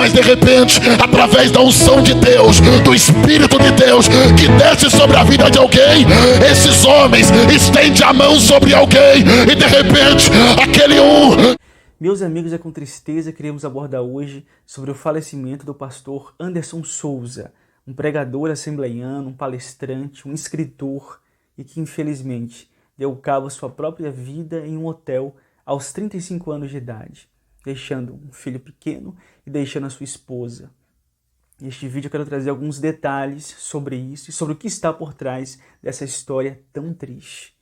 mas de repente, através da unção de Deus, do Espírito de Deus que desce sobre a vida de alguém, esses homens estendem a mão sobre alguém e de repente aquele um... Meus amigos, é com tristeza que queremos abordar hoje sobre o falecimento do pastor Anderson Souza, um pregador assembleiano, um palestrante, um escritor e que infelizmente deu cabo à sua própria vida em um hotel aos 35 anos de idade, deixando um filho pequeno e deixando a sua esposa. Neste vídeo eu quero trazer alguns detalhes sobre isso e sobre o que está por trás dessa história tão triste.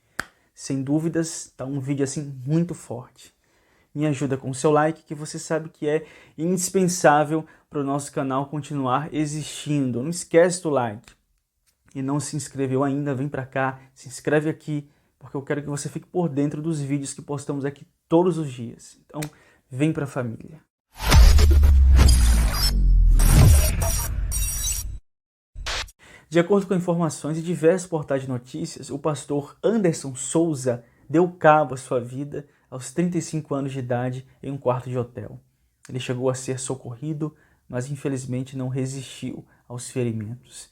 Sem dúvidas, está um vídeo assim muito forte. Me ajuda com o seu like, que você sabe que é indispensável para o nosso canal continuar existindo. Não esquece do like. E não se inscreveu ainda, vem para cá, se inscreve aqui, porque eu quero que você fique por dentro dos vídeos que postamos aqui todos os dias. Então, vem para a família. De acordo com informações de diversos portais de notícias, o pastor Anderson Souza deu cabo à sua vida aos 35 anos de idade em um quarto de hotel. Ele chegou a ser socorrido, mas infelizmente não resistiu aos ferimentos.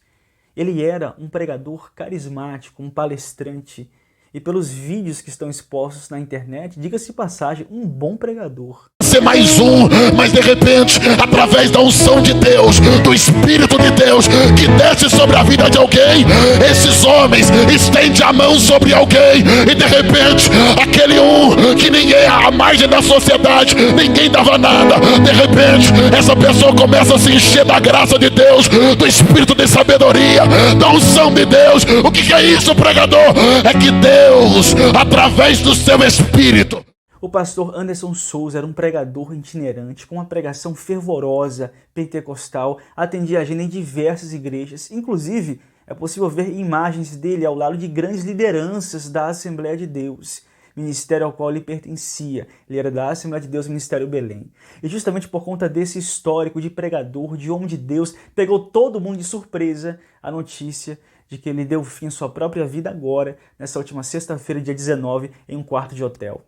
Ele era um pregador carismático, um palestrante, e pelos vídeos que estão expostos na internet, diga-se de passagem, um bom pregador. Ser mais um, mas de repente, através da unção de Deus, do Espírito de Deus que desce sobre a vida de alguém, esses homens estendem a mão sobre alguém e de repente aquele um que ninguém, à margem da sociedade, ninguém dava nada, de repente essa pessoa começa a se encher da graça de Deus, do Espírito de sabedoria, da unção de Deus. O que é isso, pregador? É que Deus, através do seu Espírito... O pastor Anderson Souza era um pregador itinerante, com uma pregação fervorosa, pentecostal, atendia a agenda em diversas igrejas. Inclusive, é possível ver imagens dele ao lado de grandes lideranças da Assembleia de Deus, ministério ao qual ele pertencia. Ele era da Assembleia de Deus, Ministério Belém. E justamente por conta desse histórico de pregador, de homem de Deus, pegou todo mundo de surpresa a notícia de que ele deu fim à sua própria vida agora, nessa última sexta-feira, dia 19, em um quarto de hotel.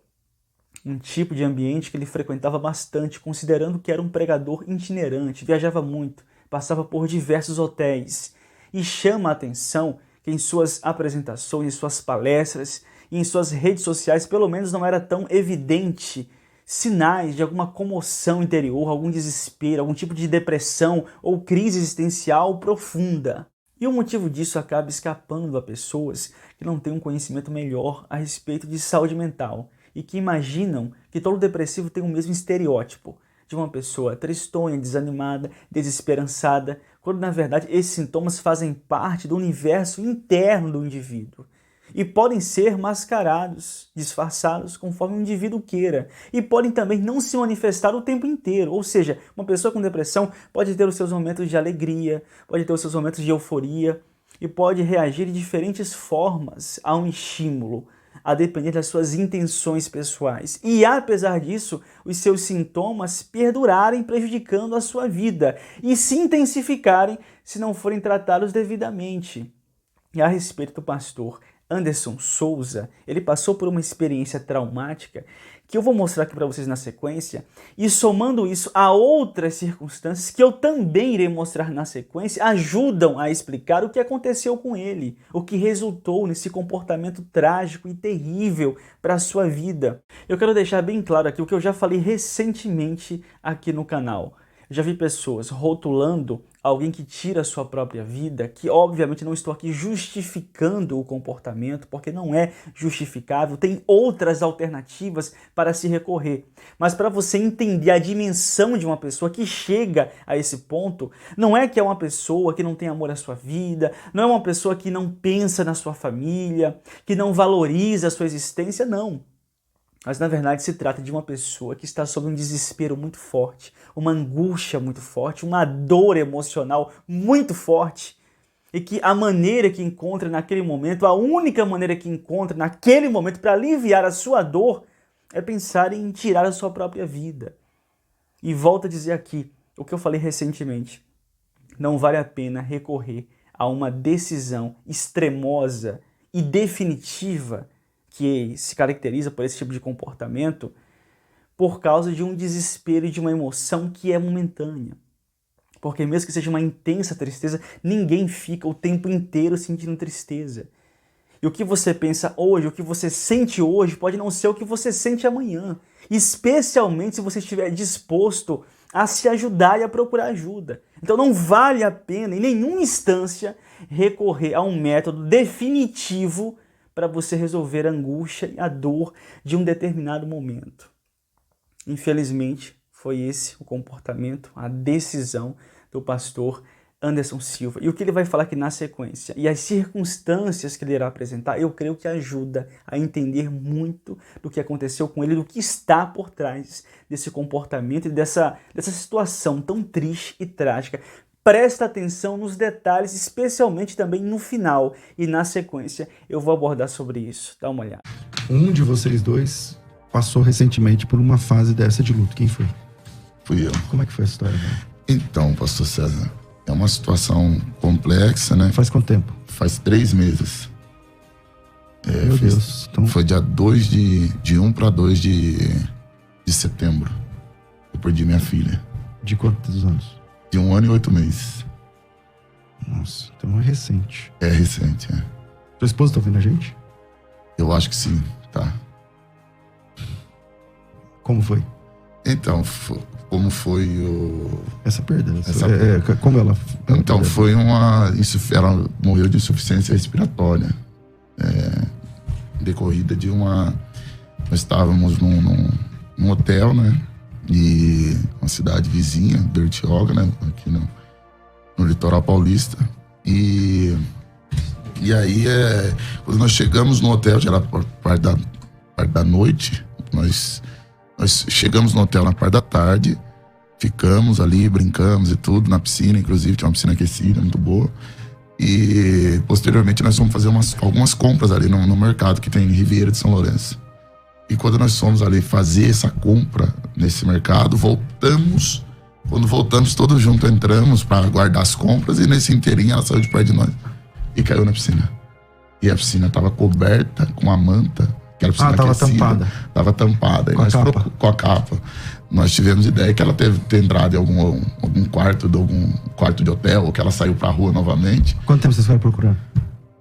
Um tipo de ambiente que ele frequentava bastante, considerando que era um pregador itinerante, viajava muito, passava por diversos hotéis. E chama a atenção que em suas apresentações, em suas palestras e em suas redes sociais, pelo menos não era tão evidente sinais de alguma comoção interior, algum desespero, algum tipo de depressão ou crise existencial profunda. E o motivo disso acaba escapando a pessoas que não têm um conhecimento melhor a respeito de saúde mental e que imaginam que todo depressivo tem o mesmo estereótipo de uma pessoa tristonha, desanimada, desesperançada, quando na verdade esses sintomas fazem parte do universo interno do indivíduo e podem ser mascarados, disfarçados conforme o indivíduo queira, e podem também não se manifestar o tempo inteiro. Ou seja, uma pessoa com depressão pode ter os seus momentos de alegria, pode ter os seus momentos de euforia e pode reagir de diferentes formas a um estímulo, a depender das suas intenções pessoais. E apesar disso, os seus sintomas perdurarem prejudicando a sua vida e se intensificarem se não forem tratados devidamente. E a respeito do pastor Anderson Souza, ele passou por uma experiência traumática que eu vou mostrar aqui para vocês na sequência, e somando isso a outras circunstâncias que eu também irei mostrar na sequência, ajudam a explicar o que aconteceu com ele, o que resultou nesse comportamento trágico e terrível para a sua vida. Eu quero deixar bem claro aqui o que eu já falei recentemente aqui no canal. Eu já vi pessoas rotulando alguém que tira a sua própria vida, que obviamente não estou aqui justificando o comportamento, porque não é justificável, tem outras alternativas para se recorrer. Mas para você entender a dimensão de uma pessoa que chega a esse ponto, não é que é uma pessoa que não tem amor à sua vida, não é uma pessoa que não pensa na sua família, que não valoriza a sua existência, não. Mas na verdade se trata de uma pessoa que está sob um desespero muito forte, uma angústia muito forte, uma dor emocional muito forte, e que a maneira que encontra naquele momento, a única maneira que encontra naquele momento para aliviar a sua dor é pensar em tirar a sua própria vida. E volto a dizer aqui o que eu falei recentemente: não vale a pena recorrer a uma decisão extremosa e definitiva que se caracteriza por esse tipo de comportamento por causa de um desespero e de uma emoção que é momentânea. Porque mesmo que seja uma intensa tristeza, ninguém fica o tempo inteiro sentindo tristeza. E o que você pensa hoje, o que você sente hoje, pode não ser o que você sente amanhã. Especialmente se você estiver disposto a se ajudar e a procurar ajuda. Então não vale a pena, em nenhuma instância, recorrer a um método definitivo para você resolver a angústia e a dor de um determinado momento. Infelizmente, foi esse o comportamento, a decisão do pastor Anderson Silva. E o que ele vai falar aqui na sequência e as circunstâncias que ele irá apresentar, eu creio que ajuda a entender muito do que aconteceu com ele, do que está por trás desse comportamento e dessa situação tão triste e trágica. Presta atenção nos detalhes, especialmente também no final. E na sequência eu vou abordar sobre isso. Dá uma olhada. Um de vocês dois passou recentemente por uma fase dessa de luto. Quem foi? Fui eu. Como é que foi a história, né? Então, pastor César, é uma situação complexa, né? Faz quanto tempo? Faz 3 meses. Meu Deus. Então... Foi dia 1 para 2 de setembro. Eu perdi minha filha. De quantos anos? De 1 ano e 8 meses. Nossa, então é recente. É recente, é. Sua esposa tá ouvindo a gente? Eu acho que sim, tá. Como foi? Então, como foi o... Essa perda. Como ela... Então, foi uma... Ela morreu de insuficiência respiratória. Decorrida de uma... Nós estávamos num hotel, né? E uma cidade vizinha, Bertioga, né? Aqui no litoral paulista. E aí, quando nós chegamos no hotel, já era parte da noite, nós chegamos no hotel na parte da tarde, ficamos ali, brincamos e tudo, na piscina, inclusive, tinha uma piscina aquecida, muito boa. E, posteriormente, nós fomos fazer algumas compras ali no mercado que tem em Riviera de São Lourenço. E quando nós fomos ali fazer essa compra nesse mercado, voltamos. Quando voltamos, todos juntos entramos para guardar as compras e nesse inteirinho ela saiu de perto de nós e caiu na piscina. E a piscina estava coberta com uma manta, que era piscina estava aquecida. tampada. Estava tampada. Com a capa. Nós tivemos ideia que ela teve ter entrado em algum quarto de hotel, ou que ela saiu para a rua novamente. Quanto tempo vocês foram procurar?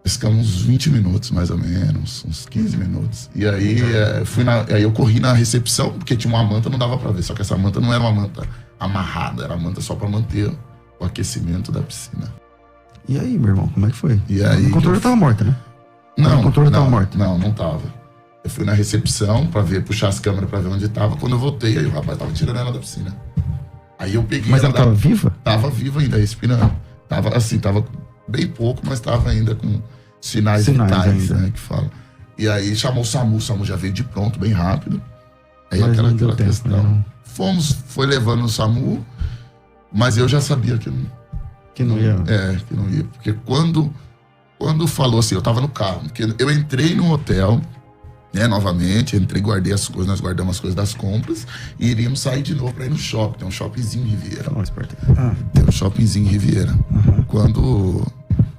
Ficamos uns 20 minutos, mais ou menos, uns 15 minutos. E aí, aí eu corri na recepção, porque tinha uma manta, não dava pra ver. Só que essa manta não era uma manta amarrada, era uma manta só pra manter o aquecimento da piscina. E aí, meu irmão, como é que foi? E aí, o controle tava morto, né? Não, o controle tava morto. Não tava. Eu fui na recepção pra puxar as câmeras pra ver onde tava. Quando eu voltei, aí o rapaz tava tirando ela da piscina. Aí eu peguei. Mas ela tava viva? Tava viva ainda, respirando. Tava bem pouco, mas tava ainda com sinais vitais, né, que fala. E aí chamou o SAMU já veio de pronto, bem rápido. Aí mas aquela tempo, questão. não. Foi levando o SAMU, mas eu já sabia que não ia. Que não ia. Porque quando falou assim, eu tava no carro, porque eu entrei no hotel, né, novamente, guardei as coisas, nós guardamos as coisas das compras e iríamos sair de novo pra ir no shopping. Tem um shoppingzinho em Riviera. Tem um shoppingzinho em Riviera. Quando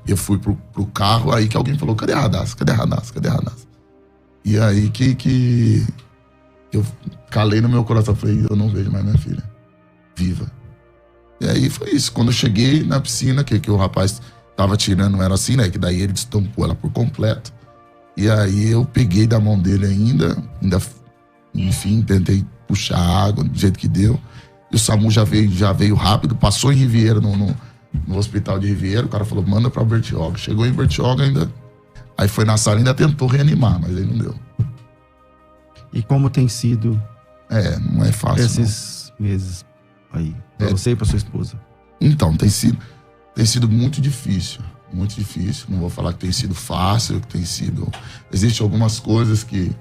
eu fui pro carro, aí que alguém falou, cadê a Radassa? E aí que eu calei no meu coração, falei, eu não vejo mais minha filha viva. E aí foi isso, quando eu cheguei na piscina, que o rapaz tava tirando, não era assim, né, que daí ele destampou ela por completo. E aí eu peguei da mão dele ainda, enfim, tentei puxar a água do jeito que deu. E o SAMU já veio rápido, passou em Riviera, no hospital de Riviera, o cara falou, manda pra Bertioga. Chegou em Bertioga ainda, aí foi na sala, ainda tentou reanimar, mas aí não deu. E como tem sido... não é fácil. Esses meses aí, pra você e pra sua esposa? Então, tem sido muito difícil. Muito difícil. Não vou falar que tem sido fácil, que tem sido... Existem algumas coisas que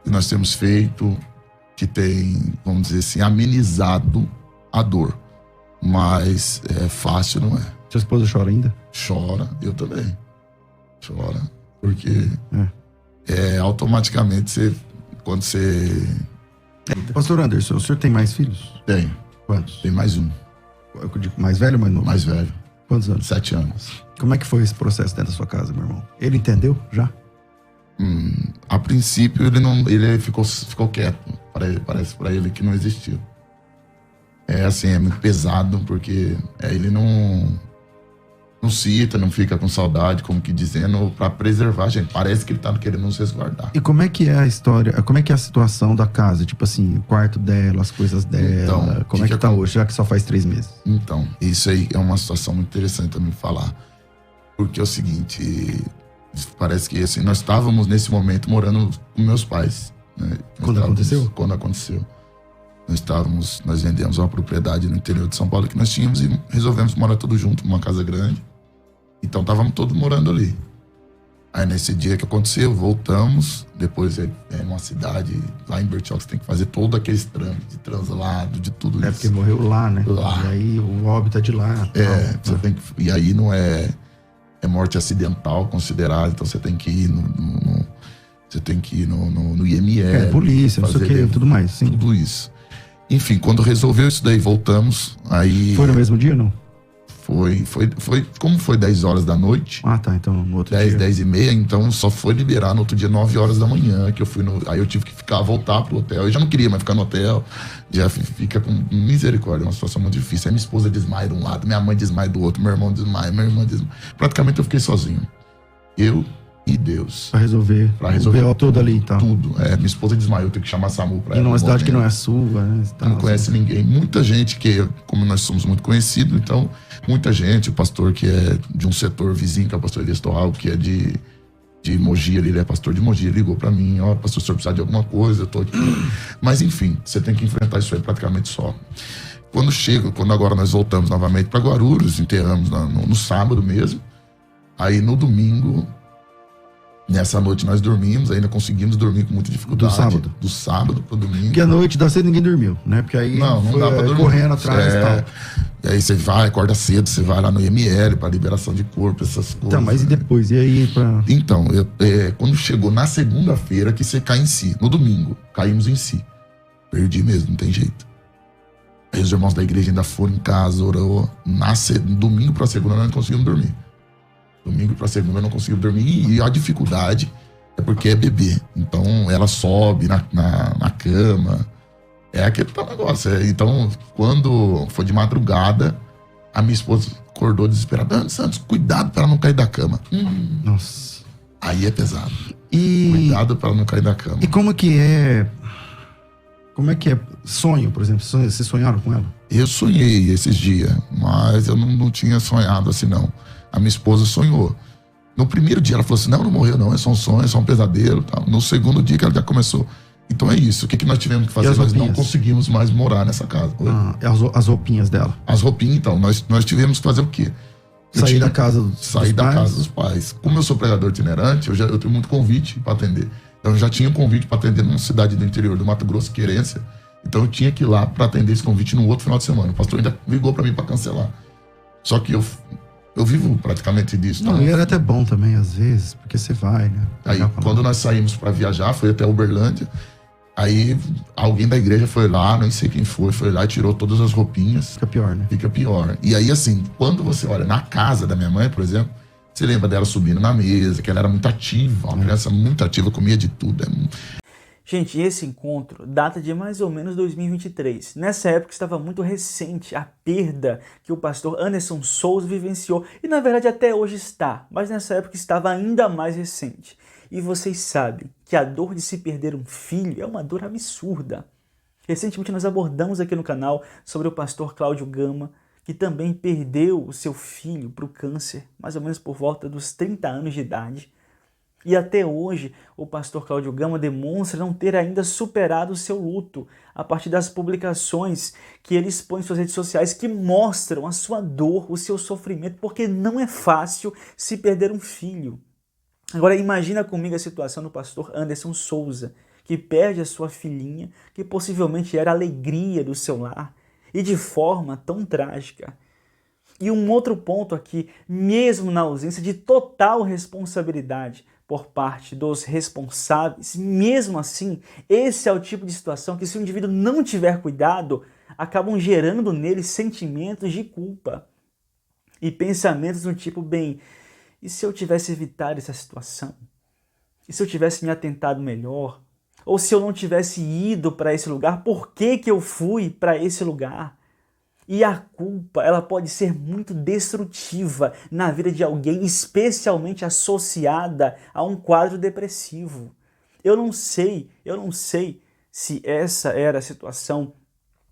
nós temos feito que tem, vamos dizer assim, amenizado a dor. Mas fácil não é. Sua esposa chora ainda? Chora, eu também. Chora. Porque automaticamente quando você... Pastor Anderson, o senhor tem mais filhos? Tem. Quantos? Tem mais um. Eu digo, mais velho ou mais novo? Mais velho. Quantos anos? 7 anos. Como é que foi esse processo dentro da sua casa, meu irmão? Ele entendeu já? A princípio ele ficou quieto. Parece para ele que não existiu. É assim, é muito pesado, porque ele não cita, não fica com saudade, como que dizendo, pra preservar a gente. Parece que ele tá querendo nos resguardar. E como é que é a história, como é que é a situação da casa? Tipo assim, o quarto dela, as coisas dela, Então, como é que tá hoje, já que só faz 3 meses? Então, isso aí é uma situação muito interessante também falar. Porque é o seguinte, parece que assim, nós estávamos nesse momento morando com meus pais. Né? Quando aconteceu? Quando aconteceu. Nós vendemos uma propriedade no interior de São Paulo que nós tínhamos e resolvemos morar todos juntos numa casa grande. Então estávamos todos morando ali. Aí nesse dia que aconteceu, voltamos. Depois é uma cidade, lá em Bertioga, você tem que fazer todo aqueles trâmites de translado, de tudo isso. Porque morreu lá, né? Lá. E aí o óbito é de lá. Você tem que, e aí não é morte acidental considerada, então você tem que ir no IML. Polícia, não sei o que, tudo mais, sim. Tudo isso. Enfim, quando resolveu isso daí, voltamos. Aí foi no mesmo dia, não? Foi, como foi 10 horas da noite. Ah, tá, então no outro dia. 10 e meia, então só foi liberar no outro dia 9 horas da manhã, que eu fui aí eu tive que voltar pro hotel. Eu já não queria mais ficar no hotel, já fica com misericórdia, é uma situação muito difícil. Aí minha esposa desmaia de um lado, minha mãe desmaia do outro, meu irmão desmaia, minha irmã desmaia. Praticamente eu fiquei sozinho. Eu e Deus. Pra resolver o B.O. todo ali, então. Tudo. Minha esposa desmaiou, eu tenho que chamar a SAMU pra ela. E numa cidade que não é sua, né? Não conhece ninguém. Muita gente como nós somos muito conhecidos, então, muita gente, o pastor que é de um setor vizinho, que é o pastor Elias Torral, que é de Mogi, ele é pastor de Mogi, ligou pra mim, pastor, o senhor precisa de alguma coisa, eu tô aqui. Mas enfim, você tem que enfrentar isso aí praticamente só. Quando agora nós voltamos novamente pra Guarulhos, enterramos no sábado mesmo, aí no domingo, nessa noite nós dormimos, ainda conseguimos dormir com muita dificuldade. Do sábado pro domingo. Porque a noite da cedo ninguém dormiu, né? Porque aí não dá pra dormir. Correndo atrás e tal. E aí você acorda cedo, você vai lá no IML pra liberação de corpo, essas coisas. Então, mas e depois? E aí? Então, quando chegou na segunda-feira que você cai em si, no domingo, caímos em si. Perdi mesmo, não tem jeito. Aí os irmãos da igreja ainda foram em casa, orou. Domingo pra segunda nós não conseguimos dormir. Domingo pra segunda eu não consigo dormir. E a dificuldade é porque é bebê. Então ela sobe na cama. É aquele tal negócio. Então, quando foi de madrugada, a minha esposa acordou desesperada. Ana Santos, cuidado pra não cair da cama. Nossa. Aí é pesado. Cuidado pra não cair da cama. E como é que é sonho, por exemplo? Vocês sonharam com ela? Eu sonhei esses dias, mas eu não tinha sonhado assim, não. A minha esposa sonhou. No primeiro dia ela falou assim, não morreu não, é só um sonho, é só um pesadelo. Tal. No segundo dia que ela já começou. Então é isso, o que nós tivemos que fazer? Nós não conseguimos mais morar nessa casa. As roupinhas dela? As roupinhas, então, nós tivemos que fazer o quê? Sair da casa dos pais. Como eu sou pregador itinerante, eu tenho muito convite para atender. Então eu já tinha um convite para atender numa cidade do interior do Mato Grosso, Querência. Então eu tinha que ir lá para atender esse convite no outro final de semana. O pastor ainda ligou para mim para cancelar. Só que eu vivo praticamente disso. Não, e era até bom também, às vezes, porque você vai, né? Aí, quando nós saímos para viajar, foi até Uberlândia. Aí, alguém da igreja foi lá, não sei quem foi lá e tirou todas as roupinhas. Fica pior, né? Fica pior. E aí, assim, quando você olha na casa da minha mãe, por exemplo, você lembra dela subindo na mesa, que ela era muito ativa, uma criança muito ativa, comia de tudo. Gente, esse encontro data de mais ou menos 2023. Nessa época estava muito recente a perda que o pastor Anderson Souza vivenciou. E na verdade até hoje está, mas nessa época estava ainda mais recente. E vocês sabem que a dor de se perder um filho é uma dor absurda. Recentemente nós abordamos aqui no canal sobre o pastor Cláudio Gama, que também perdeu o seu filho para o câncer, mais ou menos por volta dos 30 anos de idade. E até hoje, o pastor Cláudio Gama demonstra não ter ainda superado o seu luto, a partir das publicações que ele expõe em suas redes sociais que mostram a sua dor, o seu sofrimento, porque não é fácil se perder um filho. Agora imagina comigo a situação do pastor Anderson Souza, que perde a sua filhinha, que possivelmente era a alegria do seu lar, e de forma tão trágica. E um outro ponto aqui, mesmo na ausência de total responsabilidade por parte dos responsáveis, mesmo assim, esse é o tipo de situação que, se o indivíduo não tiver cuidado, acabam gerando nele sentimentos de culpa e pensamentos do tipo, bem, e se eu tivesse evitado essa situação? E se eu tivesse me atentado melhor? Ou se eu não tivesse ido para esse lugar, por que eu fui para esse lugar? E a culpa, ela pode ser muito destrutiva na vida de alguém, especialmente associada a um quadro depressivo. Eu não sei se essa era a situação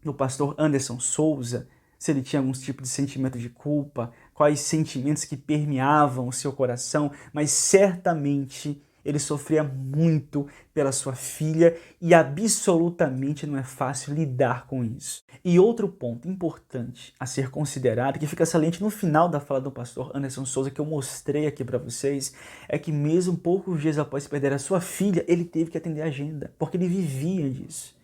do pastor Anderson Souza, se ele tinha algum tipo de sentimento de culpa, quais sentimentos que permeavam o seu coração, mas certamente ele sofria muito pela sua filha e absolutamente não é fácil lidar com isso. E outro ponto importante a ser considerado, que fica saliente no final da fala do pastor Anderson Souza, que eu mostrei aqui para vocês, é que mesmo poucos dias após perder a sua filha, ele teve que atender a agenda, porque ele vivia disso.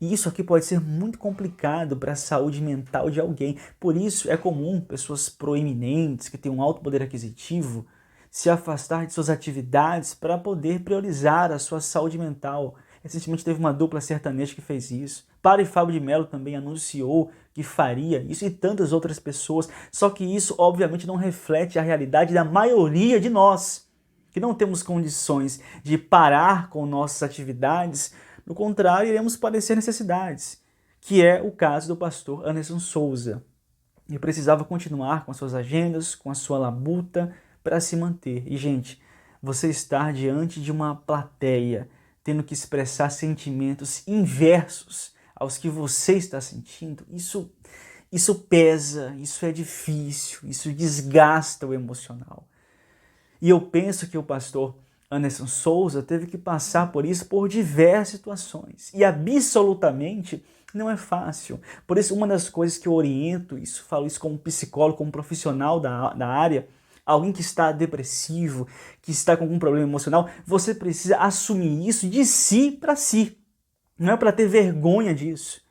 E isso aqui pode ser muito complicado para a saúde mental de alguém. Por isso é comum pessoas proeminentes, que têm um alto poder aquisitivo, se afastar de suas atividades para poder priorizar a sua saúde mental. Recentemente teve uma dupla sertaneja que fez isso. Padre Fábio de Mello também anunciou que faria isso e tantas outras pessoas. Só que isso obviamente não reflete a realidade da maioria de nós, que não temos condições de parar com nossas atividades. No contrário, iremos padecer necessidades, que é o caso do pastor Anderson Souza. Ele precisava continuar com as suas agendas, com a sua labuta, para se manter. E, gente, você estar diante de uma plateia, tendo que expressar sentimentos inversos aos que você está sentindo, isso pesa, isso é difícil, isso desgasta o emocional. E eu penso que o pastor Anderson Souza teve que passar por isso por diversas situações. E absolutamente não é fácil. Por isso, uma das coisas que eu oriento, falo isso como psicólogo, como profissional da área, alguém que está depressivo, que está com algum problema emocional, você precisa assumir isso de si para si. Não é para ter vergonha disso.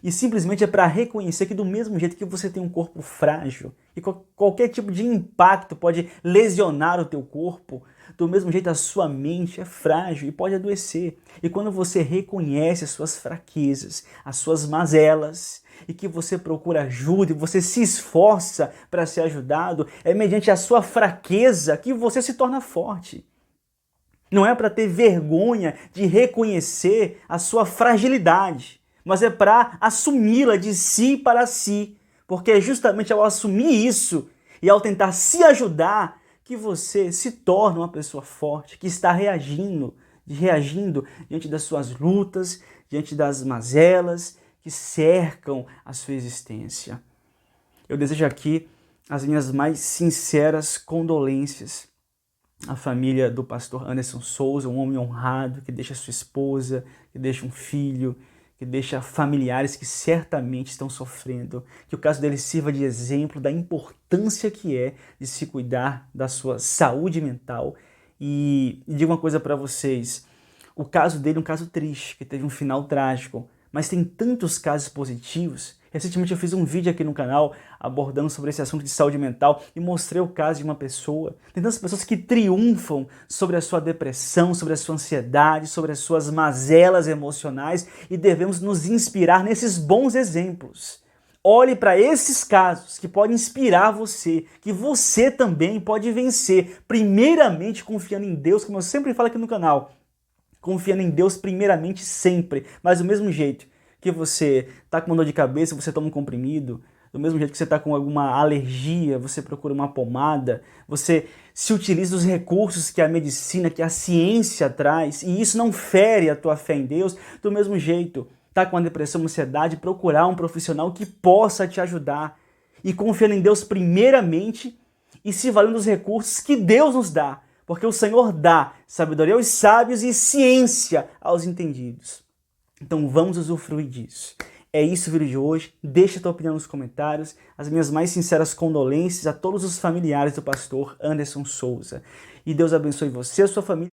E simplesmente é para reconhecer que do mesmo jeito que você tem um corpo frágil, e qualquer tipo de impacto pode lesionar o teu corpo, do mesmo jeito a sua mente é frágil e pode adoecer. E quando você reconhece as suas fraquezas, as suas mazelas, e que você procura ajuda e você se esforça para ser ajudado, é mediante a sua fraqueza que você se torna forte. Não é para ter vergonha de reconhecer a sua fragilidade, mas é para assumi-la de si para si, porque é justamente ao assumir isso e ao tentar se ajudar que você se torna uma pessoa forte, que está reagindo diante das suas lutas, diante das mazelas que cercam a sua existência. Eu desejo aqui as minhas mais sinceras condolências à família do pastor Anderson Souza, um homem honrado que deixa sua esposa, que deixa um filho, que deixa familiares que certamente estão sofrendo. Que o caso dele sirva de exemplo da importância que é de se cuidar da sua saúde mental. E digo uma coisa para vocês, o caso dele é um caso triste, que teve um final trágico, mas tem tantos casos positivos. Recentemente eu fiz um vídeo aqui no canal abordando sobre esse assunto de saúde mental e mostrei o caso de uma pessoa. Tem tantas pessoas que triunfam sobre a sua depressão, sobre a sua ansiedade, sobre as suas mazelas emocionais e devemos nos inspirar nesses bons exemplos. Olhe para esses casos que podem inspirar você, que você também pode vencer, primeiramente confiando em Deus, como eu sempre falo aqui no canal. Confiando em Deus primeiramente sempre, mas do mesmo jeito que você está com uma dor de cabeça, você toma um comprimido, do mesmo jeito que você está com alguma alergia, você procura uma pomada, você se utiliza dos recursos que a medicina, que a ciência traz, e isso não fere a tua fé em Deus, do mesmo jeito, está com uma depressão, uma ansiedade, procurar um profissional que possa te ajudar, e confiando em Deus primeiramente, e se valendo dos recursos que Deus nos dá, porque o Senhor dá sabedoria aos sábios e ciência aos entendidos. Então vamos usufruir disso. É isso o vídeo de hoje. Deixa a tua opinião nos comentários. As minhas mais sinceras condolências a todos os familiares do pastor Anderson Souza. E Deus abençoe você e a sua família.